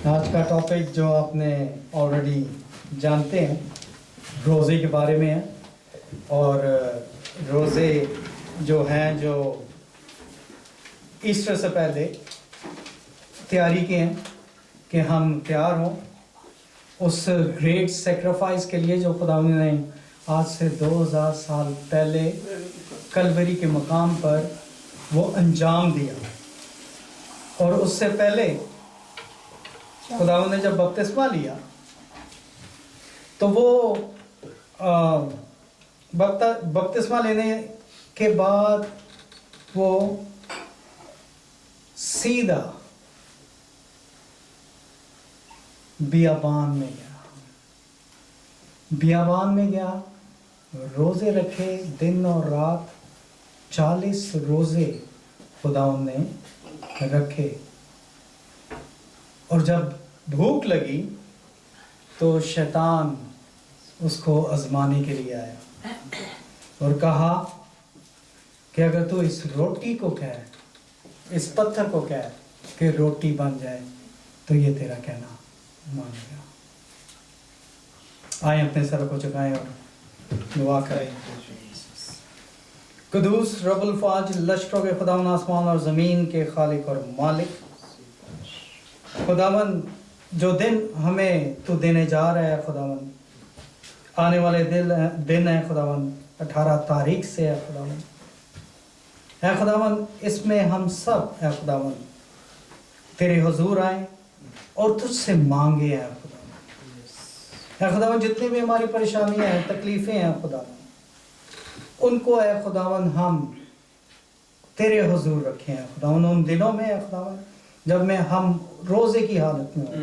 آج کا ٹاپک جو آپ نے آلریڈی جانتے ہیں روزے کے بارے میں ہے، اور روزے جو ہیں جو ایسٹر سے پہلے تیاری کے ہیں کہ ہم تیار ہوں اس گریٹ سیکریفائس کے لیے جو خدا نے آج سے 2000 سال پہلے کلوری کے مقام پر وہ انجام دیا۔ اور اس سے پہلے خدا نے جب بپتسمہ لیا تو وہ بپتسمہ لینے کے بعد وہ سیدھا بیابان میں گیا، روزے رکھے دن اور رات، 40 روزے خدا نے رکھے، اور جب بھوک لگی تو شیطان اس کو آزمانے کے لیے آیا اور کہا کہ اگر تو اس روٹی کو کہے، اس پتھر کو کہے کہ روٹی بن جائے تو یہ تیرا کہنا مان گیا۔ آئیں اپنے سر کو جھکائیں اور دعا کریں۔ قدوس رب الفاج لشکروں کے خداوند آسمان اور زمین کے خالق اور مالک، خداوند جو دن ہمیں تو دینے جا رہا ہے خداوند، آنے والے دن ہے خداوند، 18 تاریخ سے ہے خداوند، اے خداوند اس میں ہم سب اے خداوند تیرے حضور آئیں اور تجھ سے مانگے اے خداوند۔ اے خداوند جتنی بھی ہماری پریشانیاں ہیں، تکلیفیں ہیں خداوند، ان کو اے خداوند ہم تیرے حضور رکھیں اے خداوند۔ ان دنوں میں اے خداوند جب میں ہم روزے کی حالت میں ہوں،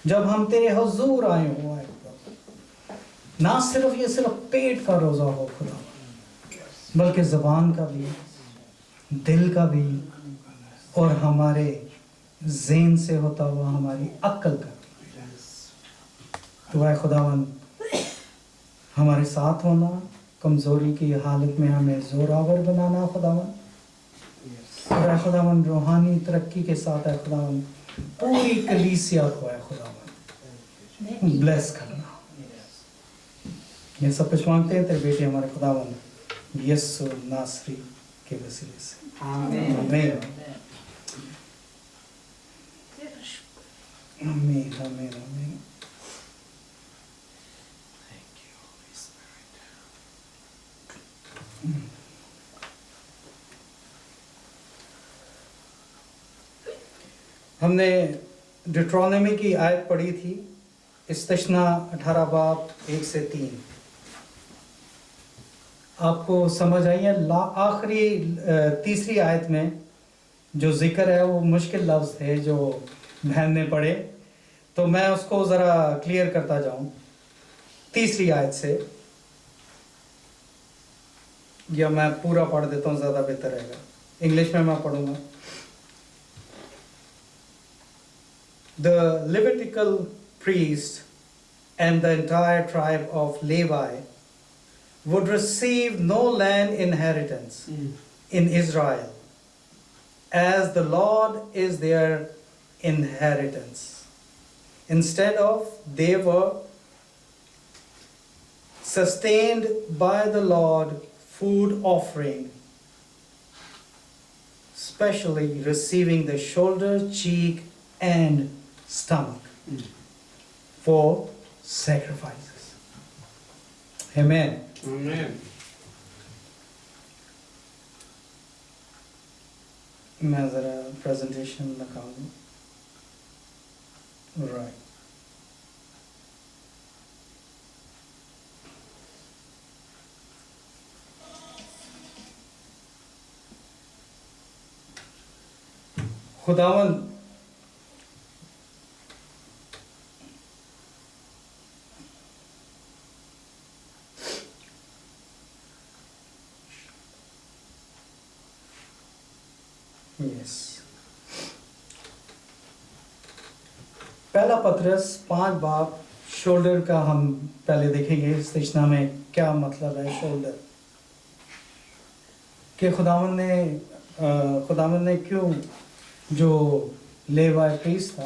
جب ہم تیرے حضور آئے ہوں اے خداوند، نہ صرف یہ صرف پیٹ کا روزہ ہو خداوند، بلکہ زبان کا بھی، دل کا بھی، اور ہمارے ذہن سے ہوتا ہوا ہماری عقل کا بھی۔ تو اے خداوند ہمارے ساتھ ہونا، کمزوری کی حالت میں ہمیں زوراور بنانا خداوند، اور اے خداوند روحانی ترقی کے ساتھ اے خداوند پوری کلیسیا کو اے خداوند بلیس کرنا۔ یہ سب کچھ مانگتے ہیں تیرے بیٹے ہمارے خداوند یسوع ناصری کے وسیلے سے، آمین آمین آمین آمین آمین۔ ہم نے ڈیٹرونومی کی آیت پڑھی تھی، استثنا 18 باب 1 سے 3۔ آپ کو سمجھ آئی ہے؟ آخری تیسری آیت میں جو ذکر ہے وہ مشکل لفظ تھے جو بہن نے پڑھے، تو میں اس کو ذرا کلیئر کرتا جاؤں تیسری آیت سے، یا میں پورا پڑھ دیتا ہوں زیادہ بہتر رہے گا، انگلش میں پڑھوں گا۔ The Levitical priest and the entire tribe of Levi would receive no land inheritance in Israel, as the Lord is their inheritance. Instead of, they were sustained by the Lord food offering, especially receiving the shoulder, cheek, and stomach for sacrifices. Amen. Amen. میں ذرا presentation لگاؤں گا۔ Right, خداوند پہلا پطرس 5 باب shoulder کا ہم پہلے دیکھیں گے، استثنا میں کیا مطلب ہے شولڈر، کہ خداوند نے کیوں جو لیوی پریسٹ تھا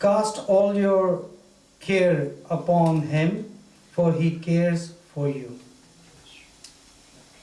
Cast all your care upon him, for he cares for you.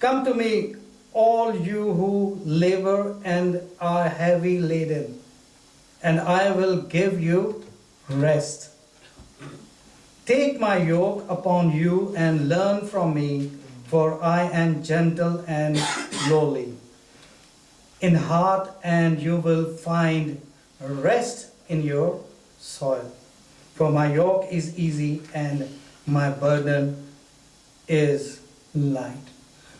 Come to me, all you who labor and are heavy laden, and I will give you rest. Take my yoke upon you and learn from me, for I am gentle and lowly in heart, and you will find rest in your soul. For my yoke is easy and my burden is light.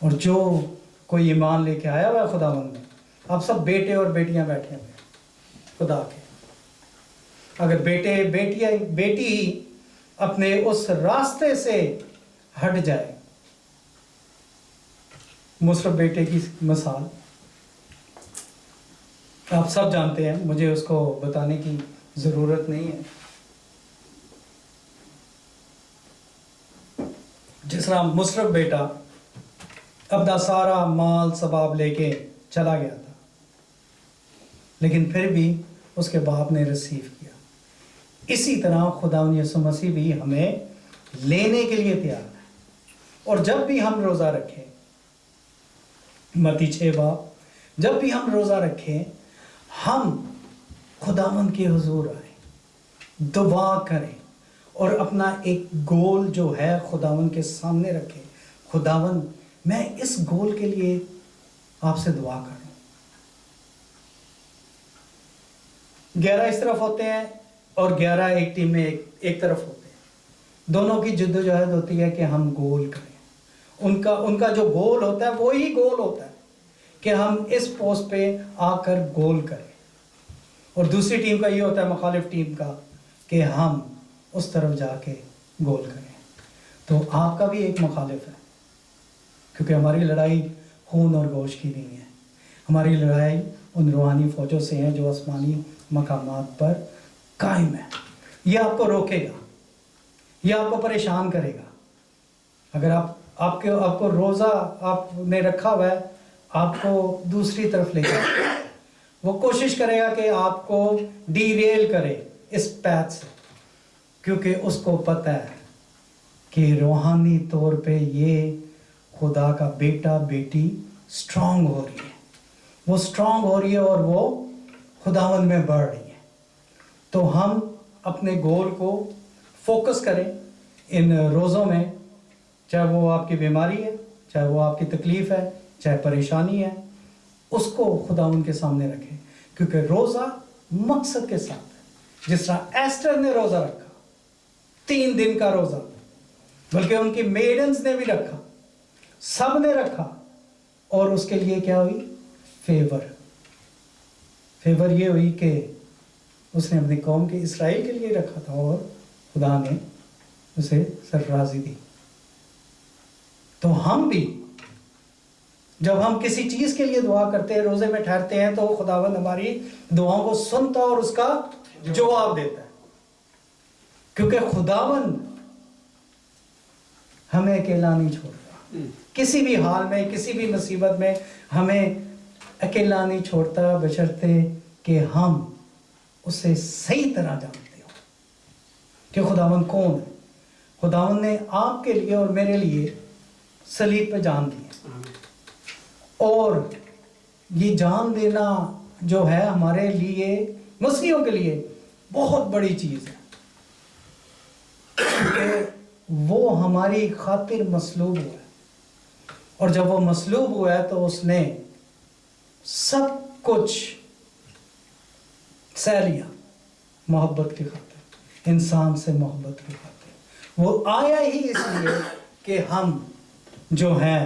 اور جو کوئی ایمان لے کے آیا ہوا ہے خداوند میں، آپ سب بیٹے اور بیٹیاں بیٹھے ہوئے ہیں خدا کے. اگر بیٹی اپنے اس راستے سے ہٹ جائے، مصرف بیٹے کی مثال آپ سب جانتے ہیں، مجھے اس کو بتانے کی ضرورت نہیں ہے. جس طرح مصرف بیٹا اپنا سارا مال ثباب لے کے چلا گیا تھا، لیکن پھر بھی اس کے باپ نے ریسیو کیا. اسی طرح خداوند یسوع مسیح بھی ہمیں لینے کے لیے تیار ہے. اور جب بھی ہم روزہ رکھیں، متی 6 باب، جب بھی ہم روزہ رکھیں، ہم خداوند کے حضور آئیں، دعا کریں اور اپنا ایک گول جو ہے خداوند کے سامنے رکھیں. خداوند میں اس گول کے لیے آپ سے دعا کروں. 11 اس طرف ہوتے ہیں اور 11 ایک ٹیم میں ایک طرف ہوتے ہیں. دونوں کی جدوجہد ہوتی ہے کہ ہم گول کریں. ان کا جو گول ہوتا ہے وہی گول ہوتا ہے کہ ہم اس پوسٹ پہ آ کر گول کریں. اور دوسری ٹیم کا یہ ہوتا ہے، مخالف ٹیم کا، کہ ہم اس طرف جا کے گول کریں. تو آپ کا بھی ایک مخالف ہے، کیونکہ ہماری لڑائی خون اور گوشت کی نہیں ہے. ہماری لڑائی ان روحانی فوجوں سے ہے جو آسمانی مقامات پر قائم ہے. یہ آپ کو روکے گا، یہ آپ کو پریشان کرے گا. اگر آپ کو روزہ آپ نے رکھا ہوا ہے، آپ کو دوسری طرف لے جائے، وہ کوشش کرے گا کہ آپ کو ڈی ریل کرے اس پیتھ سے، کیونکہ اس کو پتہ ہے کہ روحانی طور پہ یہ خدا کا بیٹا بیٹی سٹرونگ ہو رہی ہے، وہ سٹرونگ ہو رہی ہے اور وہ خداوند میں بڑھ رہی ہے. تو ہم اپنے گول کو فوکس کریں ان روزوں میں، چاہے وہ آپ کی بیماری ہے، چاہے وہ آپ کی تکلیف ہے، چاہے پریشانی ہے، اس کو خداوند کے سامنے رکھیں. کیونکہ روزہ مقصد کے ساتھ ہے. جس طرح ایسٹر نے روزہ رکھا، 3 دن کا روزہ، بلکہ ان کی میڈنز نے بھی رکھا، سب نے رکھا، اور اس کے لیے کیا ہوئی؟ فیور یہ ہوئی کہ اس نے اپنی قوم کے اسرائیل کے لیے رکھا تھا اور خدا نے اسے سرفرازی دی. تو ہم بھی جب ہم کسی چیز کے لیے دعا کرتے ہیں، روزے میں ٹھہرتے ہیں، تو خداوند ہماری دعاؤں کو سنتا اور اس کا جواب دیتا ہے. کیونکہ خداوند ہمیں اکیلا نہیں چھوڑتا. کسی بھی حال میں، کسی بھی مصیبت میں ہمیں اکیلا نہیں چھوڑتا، بشرطے کہ ہم اسے صحیح طرح جانتے ہو کہ خداوند کون ہے. خداوند نے آپ کے لیے اور میرے لیے صلیب پہ جان دی ہے، اور یہ جان دینا جو ہے ہمارے لیے، مسیحیوں کے لیے بہت بڑی چیز ہے. کیونکہ وہ ہماری خاطر مصلوب ہوا ہے، اور جب وہ مصلوب ہوا ہے تو اس نے سب کچھ سہ لیا محبت کی خاطر، انسان سے محبت کی خاطر. وہ آیا ہی اس لیے کہ ہم جو ہیں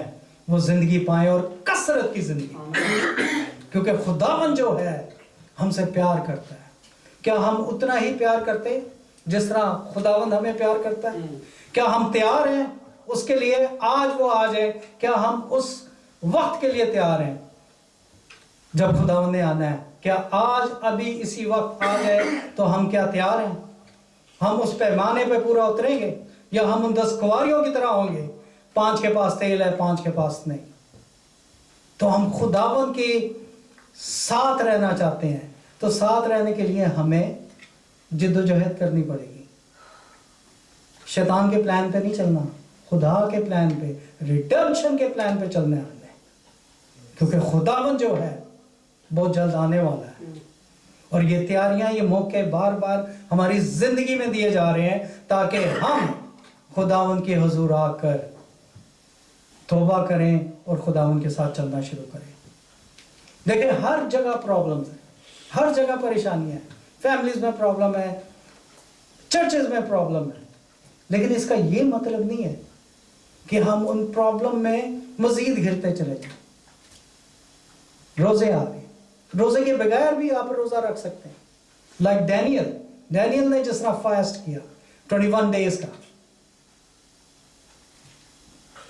وہ زندگی پائیں، اور کثرت کی زندگی پائیں. کیونکہ خداوند جو ہے ہم سے پیار کرتا ہے. کیا ہم اتنا ہی پیار کرتے جس طرح خداوند ہمیں پیار کرتا ہے؟ کیا ہم تیار ہیں اس کے لیے؟ آج وہ آ جائے، کیا ہم اس وقت کے لیے تیار ہیں جب خداوند نے آنا ہے؟ کیا آج ابھی اسی وقت آ جائے تو ہم کیا تیار ہیں؟ ہم اس پیمانے پہ پورا اتریں گے، یا ہم ان 10 کنواریوں کی طرح ہوں گے، 5 کے پاس تیل ہے، 5 کے پاس نہیں؟ تو ہم خداوند کی ساتھ رہنا چاہتے ہیں. تو ساتھ رہنے کے لیے ہمیں جد و جہد کرنی پڑے گی. شیطان کے پلان پہ نہیں چلنا، خدا کے پلان پہ، ریڈمپشن کے پلان پہ چلنے آنے. کیونکہ خداوند جو ہے بہت جلد آنے والا ہے، اور یہ تیاریاں، یہ موقع بار بار ہماری زندگی میں دیے جا رہے ہیں تاکہ ہم خداوند کے حضور آ کر توبہ کریں اور خداوند کے ساتھ چلنا شروع کریں. دیکھیں، ہر جگہ پرابلمز ہیں، ہر جگہ پریشانیاں ہیں. فیملیز میں پرابلم ہے، چرچز میں پرابلم ہے، لیکن اس کا یہ مطلب نہیں ہے کہ ہم ان پرابلم میں مزید گھرتے چلے جائیں. روزے آ گئے, روزے کے بغیر بھی آپ روزہ رکھ سکتے ہیں. لائک ڈینیل نے جس طرح فاسٹ کیا 21 ڈیز کا,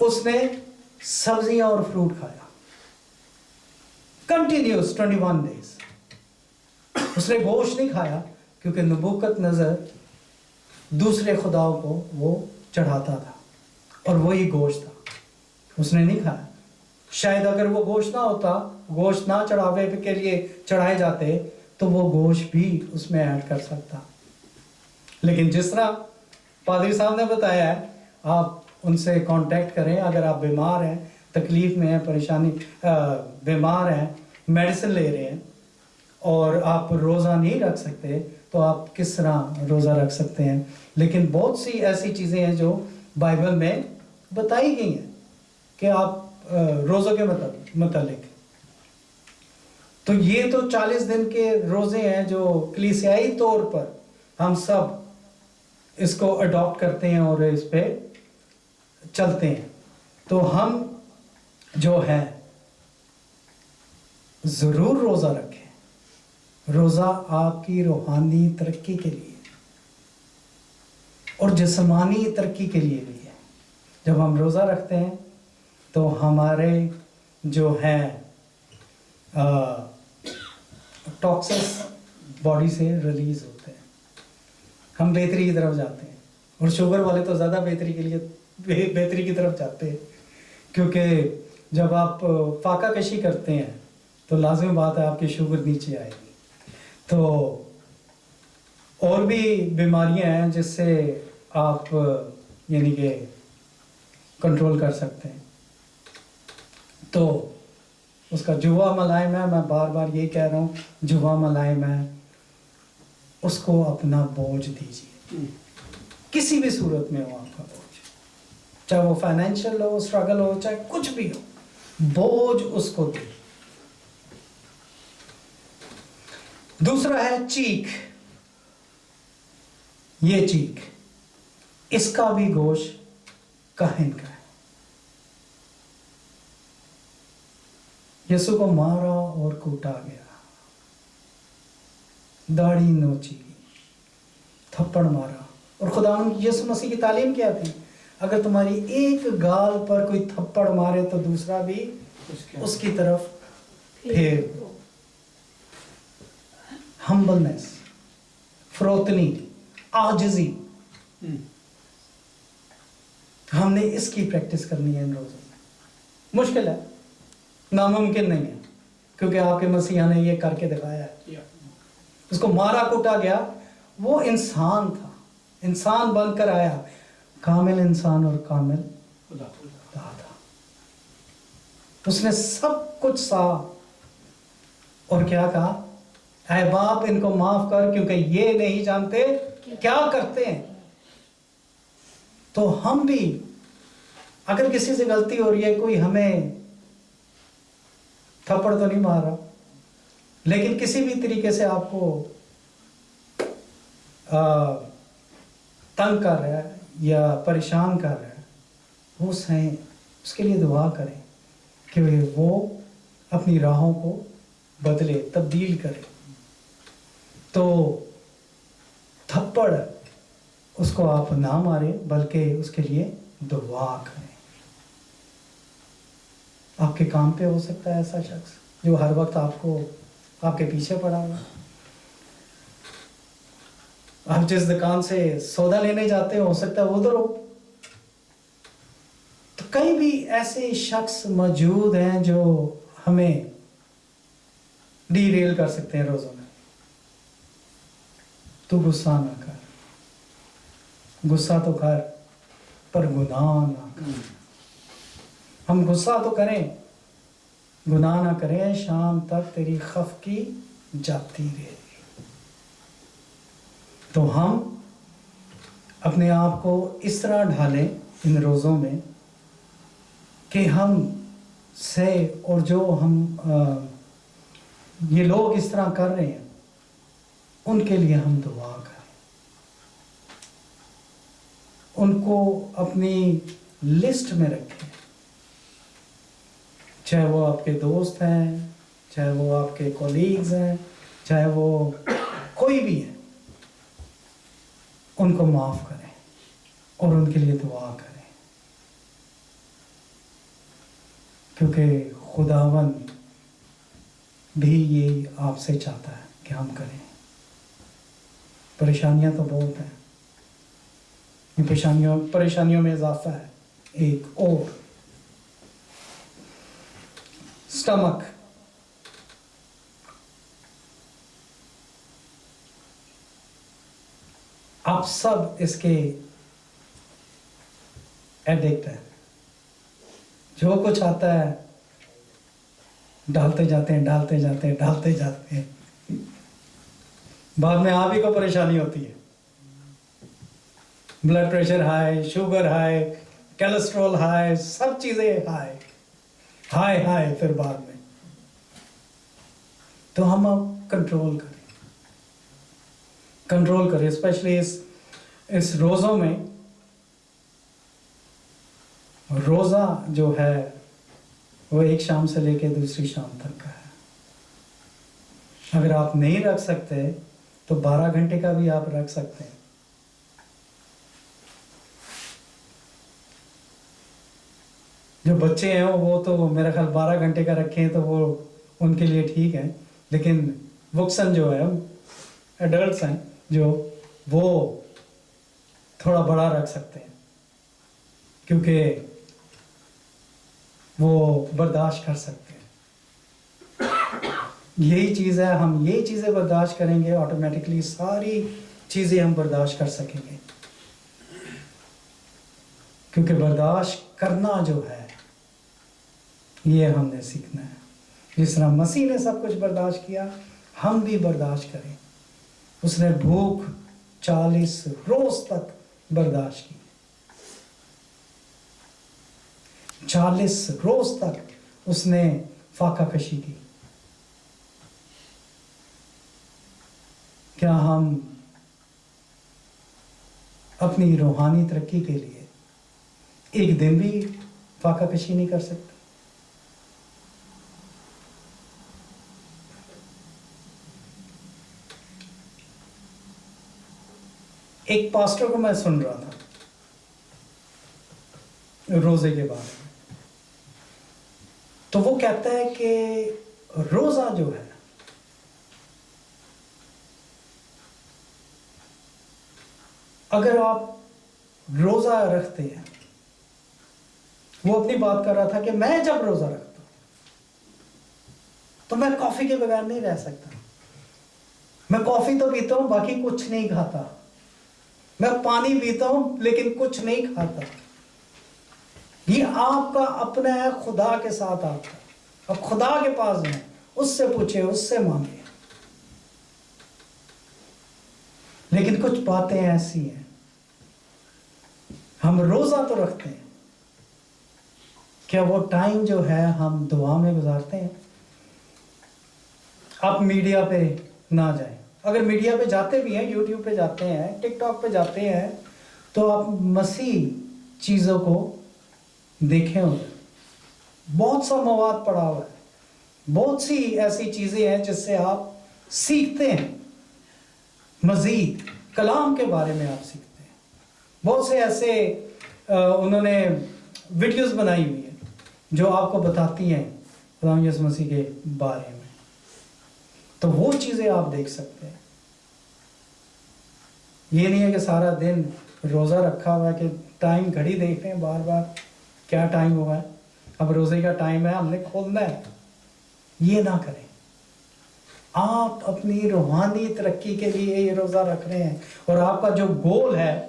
اس نے سبزیاں اور فروٹ کھایا کنٹینیوس 21 ڈیز. اس نے گوشت نہیں کھایا کیونکہ نبوکت نظر دوسرے خداؤں کو وہ چڑھاتا تھا اور وہی گوشت تھا, اس نے نہیں کھایا. شاید اگر وہ گوشت نہ ہوتا, گوشت نہ چڑھاوے کے لیے چڑھائے جاتے تو وہ گوشت بھی اس میں ایڈ کر سکتا. لیکن جس طرح پادری صاحب نے بتایا ہے, آپ ان سے کانٹیکٹ کریں اگر آپ بیمار ہیں, تکلیف میں ہیں, پریشانی بیمار ہیں, میڈیسن لے رہے ہیں اور آپ روزہ نہیں رکھ سکتے تو آپ کس طرح روزہ رکھ سکتے ہیں. لیکن بہت سی ایسی چیزیں ہیں جو بائبل میں بتائی گئی ہیں کہ آپ روزوں کے متعلق. تو یہ تو 40 دن کے روزے ہیں جو کلیسیائی طور پر ہم سب اس کو اڈاپٹ کرتے ہیں اور اس پہ چلتے ہیں. تو ہم جو ہے ضرور روزہ رکھیں. روزہ آپ کی روحانی ترقی کے لیے اور جسمانی ترقی کے لیے بھی ہے. جب ہم روزہ رکھتے ہیں تو ہمارے جو ہیں ٹاکسس باڈی سے ریلیز ہوتے ہیں, ہم بہتری کی طرف جاتے ہیں. اور شوگر والے تو زیادہ بہتری کی طرف جاتے ہیں, کیونکہ جب آپ فاقہ کشی کرتے ہیں تو لازمی بات ہے آپ کی شوگر نیچے آئے گی. تو اور بھی بیماریاں ہیں جس سے آپ یعنی کہ کنٹرول کر سکتے ہیں. تو اس کا جوا ملائم ہے, میں بار بار یہی کہہ رہا ہوں, جوا ملائم ہے, اس کو اپنا بوجھ دیجیے. کسی بھی صورت میں ہو آپ کا بوجھ, چاہے وہ فائنینشیل ہو, اسٹرگل ہو, چاہے کچھ بھی ہو, بوجھ اس کو دے. دوسرا ہے چیک. یہ چیک, اس کا بھی گوشت کاہن کا ہے. یسوع کو مارا اور کوٹا گیا, داڑھی نوچی گئی, تھپڑ مارا. اور خدا یسوع مسیح کی تعلیم کیا تھی؟ اگر تمہاری ایک گال پر کوئی تھپڑ مارے تو دوسرا بھی اس کی طرف پھیر. ہمبلنس, فروتنی, عاجزی, ہم نے اس کی پریکٹس کرنی ہے ان روزوں میں. مشکل ہے, ناممکن نہیں ہے, کیونکہ آپ کے مسیح نے یہ کر کے دکھایا ہے. اس کو مارا کوٹا گیا, وہ انسان تھا, انسان بن کر آیا, کامل انسان اور کامل خدا تھا. اس نے سب کچھ سہا اور کیا کہا, اے باپ ان کو معاف کر کیونکہ یہ نہیں جانتے کیا کرتے ہیں. تو ہم بھی اگر کسی سے غلطی ہو رہی ہے, کوئی ہمیں تھپڑ تو نہیں مار رہا, لیکن کسی بھی طریقے سے آپ کو تنگ کر رہا ہے یا پریشان کر رہا ہے, وہ سہیں, اس کے لیے دعا کریں کہ وہ اپنی راہوں کو بدلے, تبدیل کرے. تو تھپڑ اس کو آپ نہ ماریں بلکہ اس کے لیے دعا کریں. آپ کے کام پہ ہو سکتا ہے ایسا شخص جو ہر وقت آپ کے پیچھے پڑا ہوا. آپ جس دکان سے سودا لینے جاتے ہو سکتا ہے وہ ادھر ہو. تو کئی بھی ایسے شخص موجود ہیں جو ہمیں ڈی ریل کر سکتے ہیں روزوں میں. تو غصہ نہ کر, غصہ تو کر پر گناہ نہ کر. ہم غصہ تو کریں, گناہ نہ کریں, شام تک تیری خفقی جاتی رہے گی. تو ہم اپنے آپ کو اس طرح ڈھالیں ان روزوں میں کہ ہم سے, اور جو ہم یہ لوگ اس طرح کر رہے ہیں ان کے لیے ہم دعا کریں, ان کو اپنی لسٹ میں رکھیں، چاہے وہ آپ کے دوست ہیں، چاہے وہ آپ کے کولیگز ہیں، چاہے وہ کوئی بھی ہے، ان کو معاف کریں اور ان کے لیے دعا کریں، کیونکہ خداوند بھی یہی آپ سے چاہتا ہے کہ ہم کریں۔ پریشانیاں تو بہت ہیں، پریشانیوں میں اضافہ ہے ایک اور، سٹمک۔ آپ سب اس کے ایڈکٹ ہیں، جو کچھ آتا ہے ڈالتے جاتے ہیں، ڈالتے جاتے ہیں، ڈالتے جاتے ہیں، بعد میں آپ ہی کو پریشانی ہوتی ہے، blood pressure high, sugar high, cholesterol high, سب چیزیں ہائی ہائی ہائی، پھر بعد میں تو ہم اب کنٹرول کریں، اسپیشلی اس روزوں میں۔ روزہ جو ہے وہ ایک شام سے لے کے دوسری شام تک کا ہے، اگر آپ نہیں رکھ سکتے تو 12 گھنٹے کا بھی آپ رکھ سکتے ہیں۔ جو بچے ہیں وہ تو میرا خیال 12 گھنٹے کا رکھیں تو وہ ان کے لیے ٹھیک ہے، لیکن وکسن جو ہے، ایڈلٹس ہیں جو، وہ تھوڑا بڑا رکھ سکتے ہیں، کیونکہ وہ برداشت کر سکتے ہیں۔ یہی چیز ہے، ہم یہی چیزیں برداشت کریں گے، آٹومیٹکلی ساری چیزیں ہم برداشت کر سکیں گے، کیونکہ برداشت کرنا جو ہے یہ ہم نے سیکھنا ہے۔ جس طرح مسیح نے سب کچھ برداشت کیا، ہم بھی برداشت کریں۔ اس نے بھوک 40 روز تک برداشت کی، 40 روز تک اس نے فاقہ کشی کی۔ کیا ہم اپنی روحانی ترقی کے لیے ایک دن بھی فاقہ کشی نہیں کر سکتے؟ ایک پاسٹر کو میں سن رہا تھا روزے کے بارے میں، تو وہ کہتا ہے کہ روزہ جو ہے اگر آپ روزہ رکھتے ہیں، وہ اپنی بات کر رہا تھا کہ میں جب روزہ رکھتا ہوں تو میں کافی کے بغیر نہیں رہ سکتا، میں کافی تو پیتا ہوں باقی کچھ نہیں کھاتا، میں پانی پیتا ہوں لیکن کچھ نہیں کھاتا۔ یہ آپ کا اپنا ہے، خدا کے ساتھ آپ کا، اب خدا کے پاس جائیں، اس سے پوچھیں، اس سے مانگیں۔ لیکن کچھ باتیں ایسی ہیں، ہم روزہ تو رکھتے ہیں، کیا وہ ٹائم جو ہے ہم دعا میں گزارتے ہیں؟ آپ میڈیا پہ نہ جائیں، اگر میڈیا پہ جاتے بھی ہیں، یوٹیوب پہ جاتے ہیں، ٹک ٹاک پہ جاتے ہیں، تو آپ مسیح چیزوں کو دیکھیں، بہت سا مواد پڑا ہوا ہے، بہت سی ایسی چیزیں ہیں جس سے آپ سیکھتے ہیں، مزید کلام کے بارے میں آپ سیکھتے ہیں۔ بہت سے ایسے انہوں نے ویڈیوز بنائی ہوئی ہیں جو آپ کو بتاتی ہیں خدا یسوع مسیح کے بارے میں، تو وہ چیزیں آپ دیکھ سکتے ہیں۔ یہ نہیں ہے کہ سارا دن روزہ رکھا ہوا ہے کہ ٹائم گھڑی دیکھ رہے ہیں بار بار کیا ٹائم ہوا ہے، اب روزے کا ٹائم ہے، ہم نے کھولنا ہے۔ یہ نہ کریں۔ آپ اپنی روحانی ترقی کے لیے یہ روزہ رکھ رہے ہیں، اور آپ کا جو گول ہے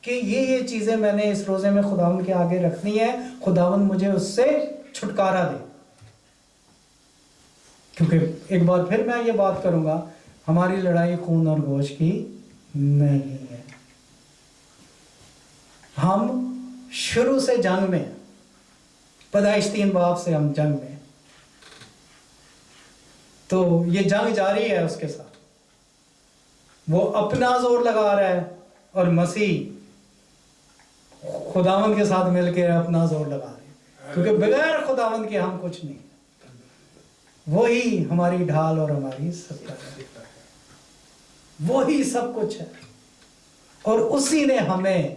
کہ یہ چیزیں میں نے اس روزے میں خداوند کے آگے رکھنی ہے، خداوند مجھے اس سے چھٹکارا دے۔ کیونکہ ایک بار پھر میں یہ بات کروں گا، ہماری لڑائی خون اور گوشت کی نہیں ہے، ہم شروع سے جنگ میں، پیدائش 3 باب سے ہم جنگ میں، تو یہ جنگ جاری ہے اس کے ساتھ، وہ اپنا زور لگا رہا ہے، اور مسیح خداوند کے ساتھ مل کے اپنا زور لگا رہے ہیں، کیونکہ بغیر خداوند کے ہم کچھ نہیں، وہی ہماری ڈھال اور ہماری ستر ہے، وہی سب کچھ ہے، اور اسی نے ہمیں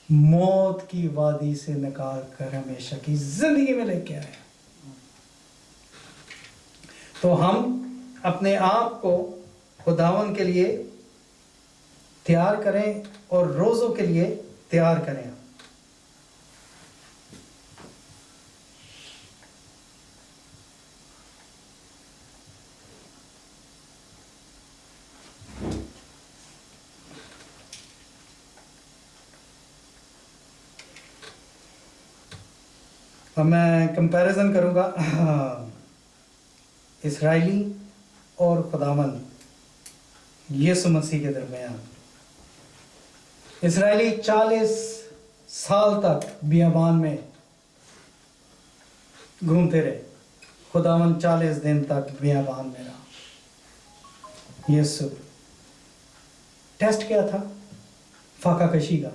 موت کی وادی سے نکال کر ہمیشہ کی زندگی میں لے کے آیا۔ تو ہم اپنے آپ کو خداوند کے لیے تیار کریں اور روزوں کے لیے تیار کریں۔ اب میں کمپیریزن کروں گا اسرائیلی اور خداوند یسوع مسیح کے درمیان۔ اسرائیلی 40 سال تک بیابان میں گھومتے رہے، خداوند 40 دن تک بیابان میں رہا۔ یسوع ٹیسٹ کیا تھا؟ فاقہ کشی کا،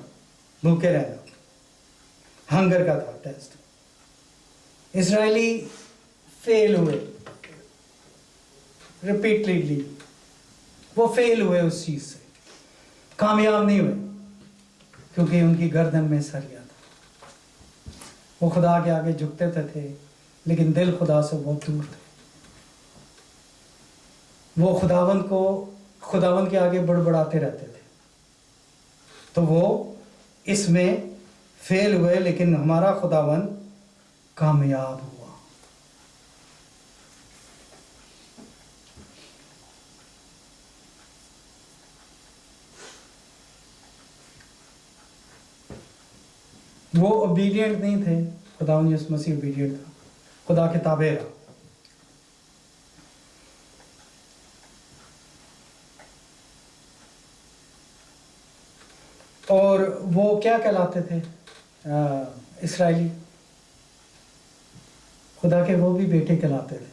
بھوکے رہنا، ہنگر کا تھا ٹیسٹ۔ اسرائیلی فیل ہوئے ریپیٹڈلی، وہ فیل ہوئے اس چیز سے، کامیاب نہیں ہوئے، کیونکہ ان کی گردن میں سر گیا تھا۔ وہ خدا کے آگے جھکتے تھے لیکن دل خدا سے بہت دور تھے۔ وہ خداوند کے آگے بڑبڑاتے رہتے تھے، تو وہ اس میں فیل ہوئے، لیکن ہمارا خداوند کامیاب ہوا۔ وہ اوبیڈینٹ نہیں تھے، خداوند یسوع مسیح اوبیڈینٹ تھا، خدا کے تابع رہا۔ اور وہ کیا کہلاتے تھے اسرائیلی؟ خدا کے وہ بھی بیٹے کہلاتے تھے۔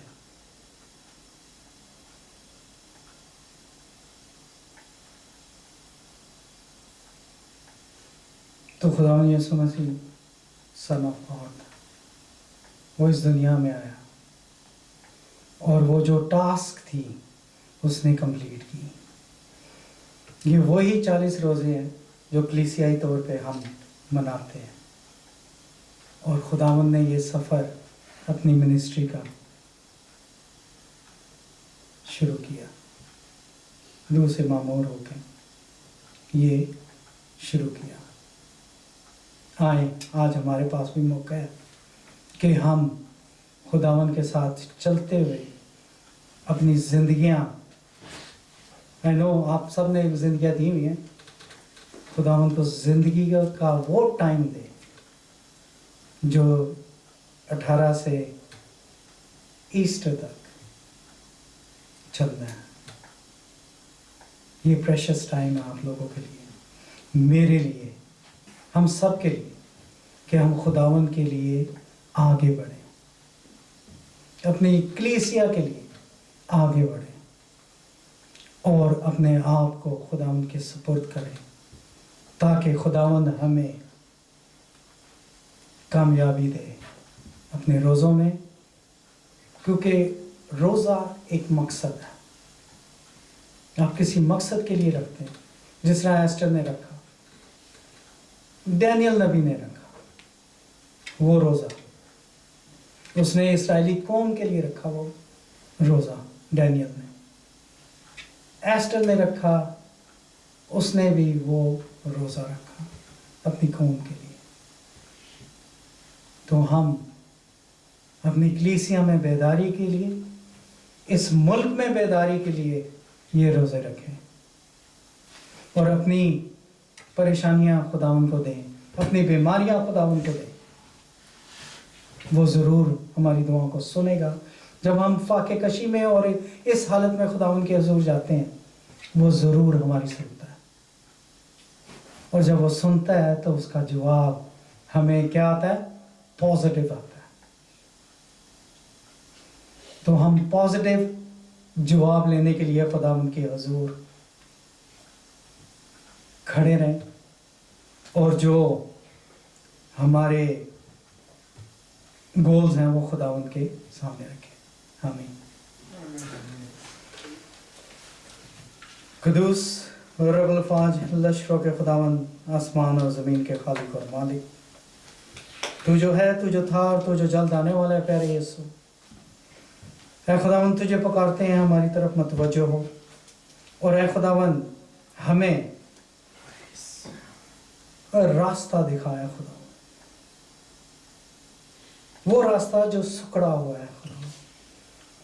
تو خداوند یسوع مسیح سن آف گاڈ، وہ اس دنیا میں آیا اور وہ جو ٹاسک تھی اس نے کمپلیٹ کی۔ یہ وہی 40 روزے ہیں جو کلیسیائی طور پہ ہم مناتے ہیں، اور خداوند نے یہ سفر اپنی منسٹری کا شروع کیا، روح سے معمور ہو کے یہ شروع کیا۔ آئیں، آج ہمارے پاس بھی موقع ہے کہ ہم خداوند کے ساتھ چلتے ہوئے اپنی زندگیاں، آپ سب نے زندگیاں دی ہوئی ہیں، خداوند کو زندگی کا وہ ٹائم دے جو 18 سے ایسٹر تک چلنا ہے۔ یہ پریشس ٹائم ہے آپ لوگوں کے لیے، میرے لیے، ہم سب کے لیے، کہ ہم خداوند کے لیے آگے بڑھیں، اپنی کلیسیا کے لیے آگے بڑھیں، اور اپنے آپ کو خداوند کے سپرد کریں، تاکہ خداوند ہمیں کامیابی دے اپنے روزوں میں، کیونکہ روزہ ایک مقصد ہے۔ آپ کسی مقصد کے لیے رکھتے ہیں، جس طرح ایسٹر نے رکھا، ڈینیل نبی نے رکھا وہ روزہ، اس نے اسرائیلی قوم کے لیے رکھا وہ روزہ، ڈینیل نے، ایسٹر نے رکھا، اس نے بھی وہ روزہ رکھا اپنی قوم کے لیے۔ تو ہم اپنی کلیسیا میں بیداری کے لیے، اس ملک میں بیداری کے لیے یہ روزے رکھیں، اور اپنی پریشانیاں خداوند کو دیں، اپنی بیماریاں خداوند کو دیں۔ وہ ضرور ہماری دعاؤں کو سنے گا۔ جب ہم فاقے کشی میں اور اس حالت میں خداوند کے حضور جاتے ہیں، وہ ضرور ہماری سنتا ہے، اور جب وہ سنتا ہے تو اس کا جواب ہمیں کیا آتا ہے؟ پازیٹیو آتا ہے۔ تو ہم پازیٹیو جواب لینے کے لیے خداوند کے حضور کھڑے رہیں، اور جو ہمارے گولز ہیں وہ خداوند کے سامنے رکھیں. آمین. قدوس رب الفاج لشکروں کے خداوند، آسمان اور زمین کے خالق اور مالک، تو جو ہے، تو جو تھا اور تو جو جلد آنے والا ہے، پیارے یسوع، اے خداوند تجھے پکارتے ہیں، ہماری طرف متوجہ ہو، اور اے خداوند ہمیں راستہ دکھائے خداوند، وہ راستہ جو سکڑا ہوا ہے خداوند،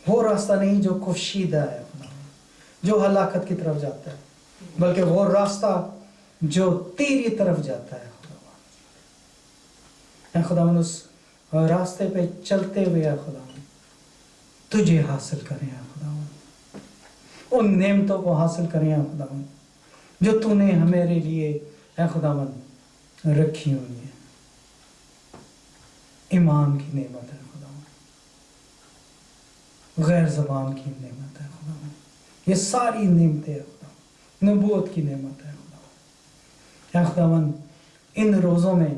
وہ راستہ نہیں جو کشیدہ ہے خداوند، جو ہلاکت کی طرف جاتا ہے، بلکہ وہ راستہ جو تیری طرف جاتا ہے خداوند. اے خداوند اس راستے پہ چلتے ہوئے اے خداوند تجھے حاصل کریں اے خداوند، ان نعمتوں کو حاصل کریں اے خداوند جو تو نے ہمارے لیے اے خداوند رکھی ہوئی ہیں. ایمان کی نعمت ہے خداوند، غیر زبان کی نعمت ہے خداوند، یہ ساری نعمتیں ہیں خداوند، نبوت کی نعمت ہے خداوند. اے خداوند ان روزوں میں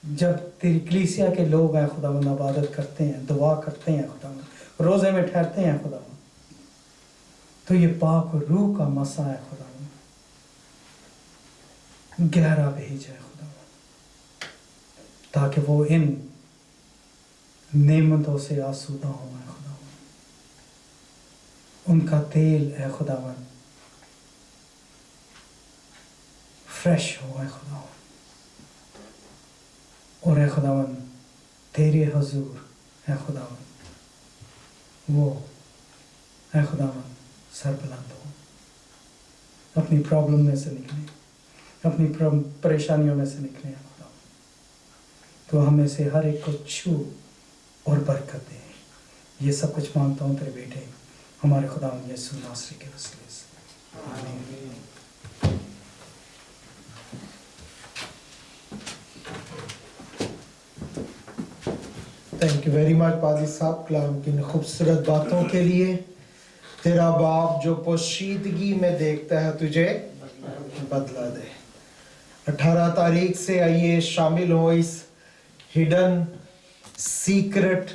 جب تیری کلیسیا کے لوگ اے خداوند عبادت کرتے ہیں، دعا کرتے ہیں خداوند، روزے میں ٹھہرتے ہیں خداوند، تو یہ پاک روح کا مسا ہے خداوند، گہرا بھیج ہے خداوند، تاکہ وہ ان نعمتوں سے آسودہ ہوں اے خداوند. ان کا تیل اے خداوند فریش ہو اے خداوند، اور اے خداوند تیرے حضور اے خداوند وہ اے خداوند سر بلند ہو، اپنی پرابلم میں سے نکلیں، اپنی پریشانیوں میں سے نکلیں اے خداوند. تو ہمیں سے ہر ایک کو چھو اور برکت دے. یہ سب کچھ مانگتا ہوں تیرے بیٹے ہمارے خداوند یسوع ناصری کے وسیلے سے. آمین. تھینک یو ویری مچ پادری صاحب کلام کی خوبصورت باتوں کے لیے. تیرا باپ جو پوشیدگی میں دیکھتا ہے تجھے بدلا دے. 18 تاریخ سے آئیے شامل ہو اس ہڈن سیکرٹ